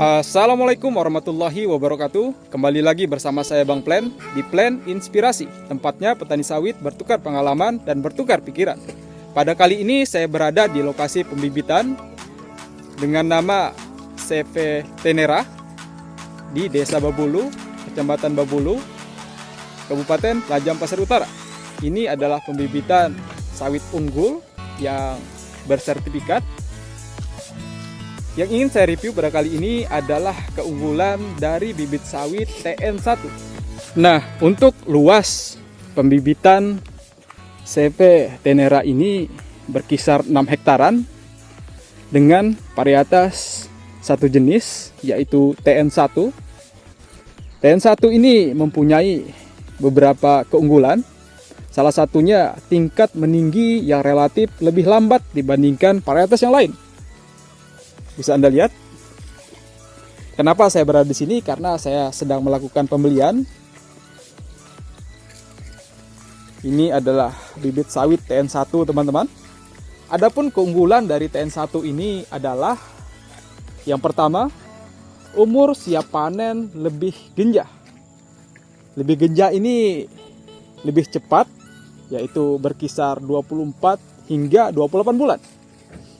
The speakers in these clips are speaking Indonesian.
Assalamualaikum warahmatullahi wabarakatuh. Kembali lagi bersama saya Bang Plan di Plan Inspirasi. Tempatnya petani sawit bertukar pengalaman dan bertukar pikiran. Pada kali ini saya berada di lokasi pembibitan dengan nama CV Tenera di Desa Babulu, Kecamatan Babulu, Kabupaten Lajang Pasar Utara. Ini adalah pembibitan sawit unggul yang bersertifikat. Yang ingin saya review pada kali ini adalah keunggulan dari bibit sawit TN1. Nah, untuk luas pembibitan CV Tenera ini berkisar 6 hektaran dengan varietas satu jenis yaitu TN1. TN1 ini mempunyai beberapa keunggulan. Salah satunya tingkat meninggi yang relatif lebih lambat dibandingkan varietas yang lain. Bisa Anda lihat. Kenapa saya berada di sini? Karena saya sedang melakukan pembelian. Ini adalah bibit sawit TN1, teman-teman. Adapun keunggulan dari TN1 ini adalah yang pertama, umur siap panen lebih genjah. Lebih genjah ini lebih cepat, yaitu berkisar 24 hingga 28 bulan.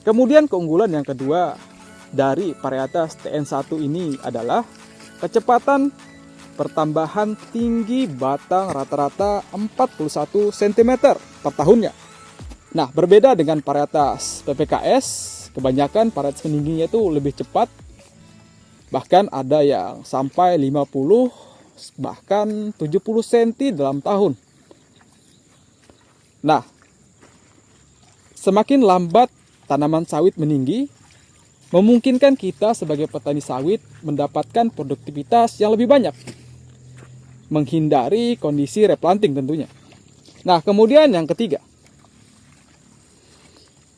Kemudian keunggulan yang kedua dari varietas TN1 ini adalah kecepatan pertambahan tinggi batang rata-rata 41 cm per tahunnya. Nah, berbeda dengan varietas PPKS, kebanyakan varietas meningginya itu lebih cepat. Bahkan ada yang sampai 50 bahkan 70 cm dalam tahun. Nah, semakin lambat tanaman sawit meninggi, memungkinkan kita sebagai petani sawit mendapatkan produktivitas yang lebih banyak, menghindari kondisi replanting tentunya. Nah, kemudian yang ketiga,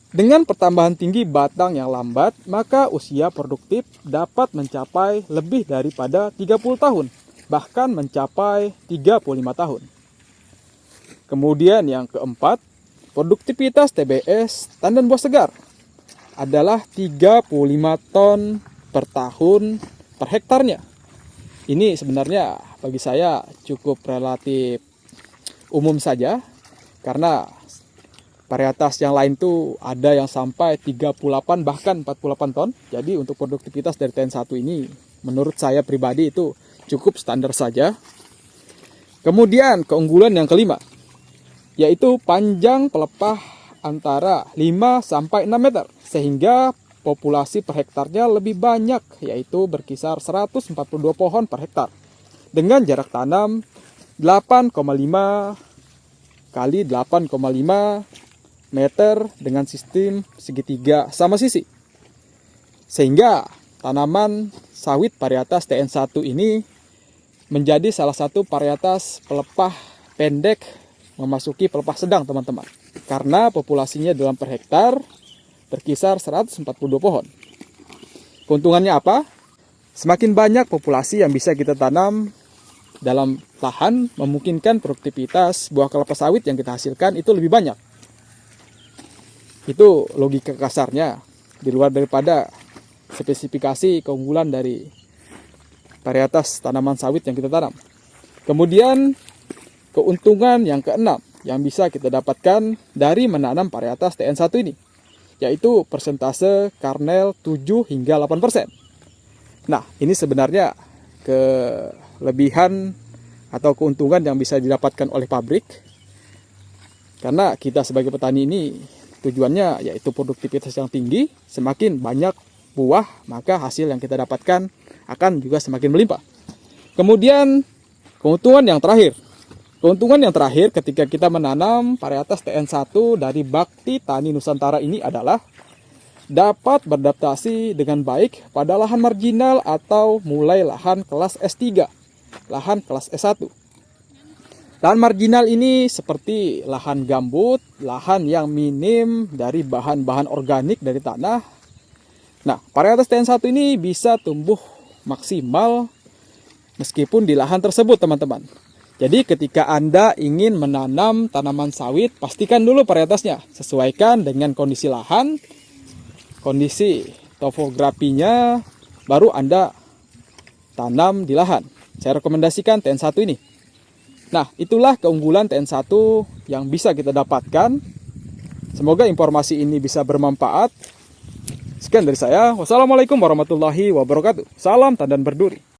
dengan pertambahan tinggi batang yang lambat, maka usia produktif dapat mencapai lebih daripada 30 tahun, bahkan mencapai 35 tahun. Kemudian yang keempat, produktivitas TBS tandan buah segar adalah 35 ton per tahun per hektarnya. Ini sebenarnya bagi saya cukup relatif umum saja, karena varietas yang lain tuh ada yang sampai 38 bahkan 48 ton. Jadi untuk produktivitas dari TN1 ini menurut saya pribadi itu cukup standar saja. Kemudian keunggulan yang kelima, yaitu panjang pelepah antara 5 sampai 6 meter, sehingga populasi per hektarnya lebih banyak, yaitu berkisar 142 pohon per hektar dengan jarak tanam 8,5 kali 8,5 meter dengan sistem segitiga sama sisi, sehingga tanaman sawit varietas TN1 ini menjadi salah satu varietas pelepah pendek memasuki pelepah sedang, teman-teman, karena populasinya dalam per hektar berkisar 142 pohon. Keuntungannya apa? Semakin banyak populasi yang bisa kita tanam dalam lahan, memungkinkan produktivitas buah kelapa sawit yang kita hasilkan itu lebih banyak. Itu logika kasarnya, di luar daripada spesifikasi keunggulan dari varietas tanaman sawit yang kita tanam. Kemudian keuntungan yang keenam yang bisa kita dapatkan dari menanam varietas TN1 ini, yaitu persentase karnel 7 hingga 8%. Nah, ini sebenarnya kelebihan atau keuntungan yang bisa didapatkan oleh pabrik, karena kita sebagai petani ini tujuannya yaitu produktivitas yang tinggi. Semakin banyak buah, maka hasil yang kita dapatkan akan juga semakin melimpah. Kemudian keuntungan yang terakhir, ketika kita menanam varietas TN1 dari Bakti Tani Nusantara ini adalah dapat beradaptasi dengan baik pada lahan marginal atau mulai lahan kelas S3, lahan kelas S1. Lahan marginal ini seperti lahan gambut, lahan yang minim dari bahan-bahan organik dari tanah. Nah, varietas TN1 ini bisa tumbuh maksimal meskipun di lahan tersebut, teman-teman. Jadi ketika Anda ingin menanam tanaman sawit, pastikan dulu varietasnya. Sesuaikan dengan kondisi lahan, kondisi topografinya, baru Anda tanam di lahan. Saya rekomendasikan TN1 ini. Nah, itulah keunggulan TN1 yang bisa kita dapatkan. Semoga informasi ini bisa bermanfaat. Sekian dari saya. Wassalamualaikum warahmatullahi wabarakatuh. Salam tandan berduri.